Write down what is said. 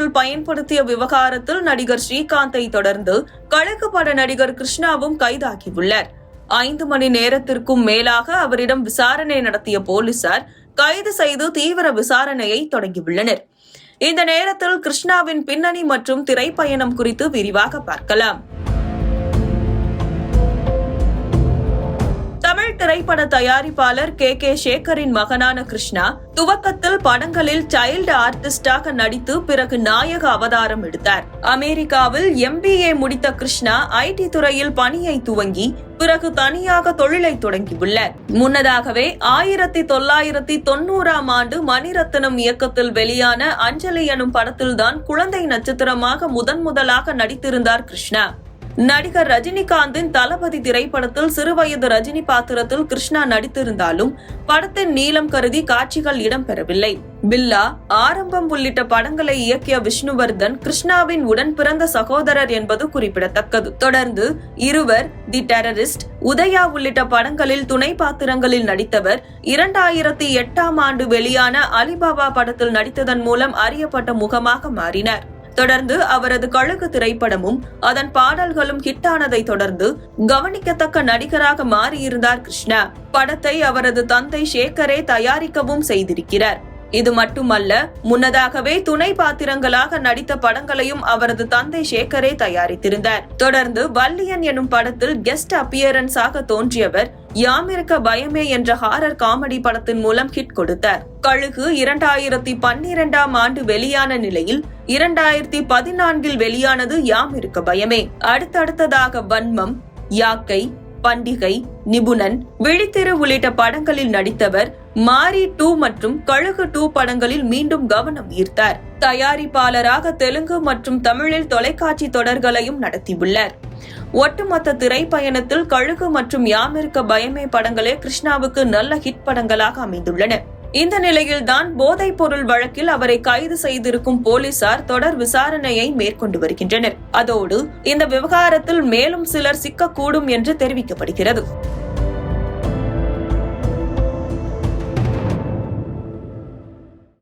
போதைப்பொருள் பயன்படுத்திய விவகாரத்தில் நடிகர் ஸ்ரீகாந்தை தொடர்ந்து கழுகு பட நடிகர் கிருஷ்ணாவும் கைதாகியுள்ளார். 5 மணி நேரத்திற்கும் மேலாக அவரிடம் விசாரணை நடத்திய போலீசார் கைது செய்து தீவிர விசாரணையை தொடங்கியுள்ளனர். இந்த நேரத்தில் கிருஷ்ணாவின் பின்னணி மற்றும் திரைப்பயணம் குறித்து விரிவாக பார்க்கலாம். தமிழ் திரைப்பட தயாரிப்பாளர் கே சேகரின் மகனான கிருஷ்ணா துவக்கத்தில் படங்களில் சைல்டு ஆர்டிஸ்டாக நடித்து பிறகு நாயக அவதாரம் எடுத்தார். அமெரிக்காவில் MBA முடித்த கிருஷ்ணா IT துறையில் பணியை துவங்கி பிறகு தனியாக தொழிலை தொடங்கியுள்ளார். முன்னதாகவே 1990ஆம் ஆண்டு மணிரத்னம் இயக்கத்தில் வெளியான அஞ்சலி எனும் படத்தில்தான் குழந்தை நட்சத்திரமாக முதலாக நடித்திருந்தார் கிருஷ்ணா. நடிகர் ரஜினிகாந்தின் தளபதி திரைப்படத்தில் சிறுவயது ரஜினி பாத்திரத்தில் கிருஷ்ணா நடித்திருந்தாலும் படத்தின் நீளம் கருதி காட்சிகள் இடம்பெறவில்லை. பில்லா, ஆரம்பம் உள்ளிட்ட படங்களை இயக்கிய விஷ்ணுவர்தன் கிருஷ்ணாவின் உடன் பிறந்த சகோதரர் என்பது குறிப்பிடத்தக்கது. தொடர்ந்து இருவர், தி டெரரிஸ்ட், உதயா உள்ளிட்ட படங்களில் துணை பாத்திரங்களில் நடித்தவர். 2008ஆம் ஆண்டு வெளியான அலிபாபா படத்தில் நடித்ததன் மூலம் அறியப்பட்ட முகமாக மாறினார். தொடர்ந்து அவரது கழுகு திரைப்படமும் அதன் பாடல்களும் ஹிட்டானதை தொடர்ந்து கவனிக்கத்தக்க நடிகராக மாறியிருந்தார் கிருஷ்ணா. படத்தை அவரது தந்தை சேகரே தயாரிக்கவும் செய்திருக்கிறார். இது மட்டுமல்ல, முன்னதாகவே துணை பாத்திரங்களாக நடித்த படங்களையும் அவரது தந்தை சேகரே தயாரித்திருந்தார். தொடர்ந்து வல்லியன் எனும் படத்தில் கெஸ்ட் அப்பியரன்ஸாக தோன்றியவர் யாமிருக்க பயமே என்ற ஹாரர் காமெடி படத்தின் மூலம் ஹிட் கொடுத்தார். கழுகு 2012ஆம் ஆண்டு வெளியான நிலையில் 2014இல் வெளியானது யாமிருக்க பயமே. அடுத்தடுத்ததாக வன்மம், யாக்கை, பண்டிகை, நிபுணன், விழித்திரு உள்ளிட்ட படங்களில் நடித்தவர். மாரி 2 மற்றும் கழுகு 2 படங்களில் மீண்டும் கவனம் ஈர்த்தார். தயாரிப்பாளராக தெலுங்கு மற்றும் தமிழில் தொலைக்காட்சி தொடர்களையும் நடத்தியுள்ளார். ஒட்டுமொத்த திரைப்பயணத்தில் கழுகு மற்றும் யாமிருக்க பயமே படங்களே கிருஷ்ணாவுக்கு நல்ல ஹிட் படங்களாக அமைந்துள்ளன. இந்த நிலையில்தான் போதைப் பொருள் வழக்கில் அவரை கைது செய்திருக்கும் போலீசார் தொடர் விசாரணையை மேற்கொண்டு வருகின்றனர். அதோடு இந்த விவகாரத்தில் மேலும் சிலர் சிக்கக்கூடும் என்று தெரிவிக்கப்படுகிறது.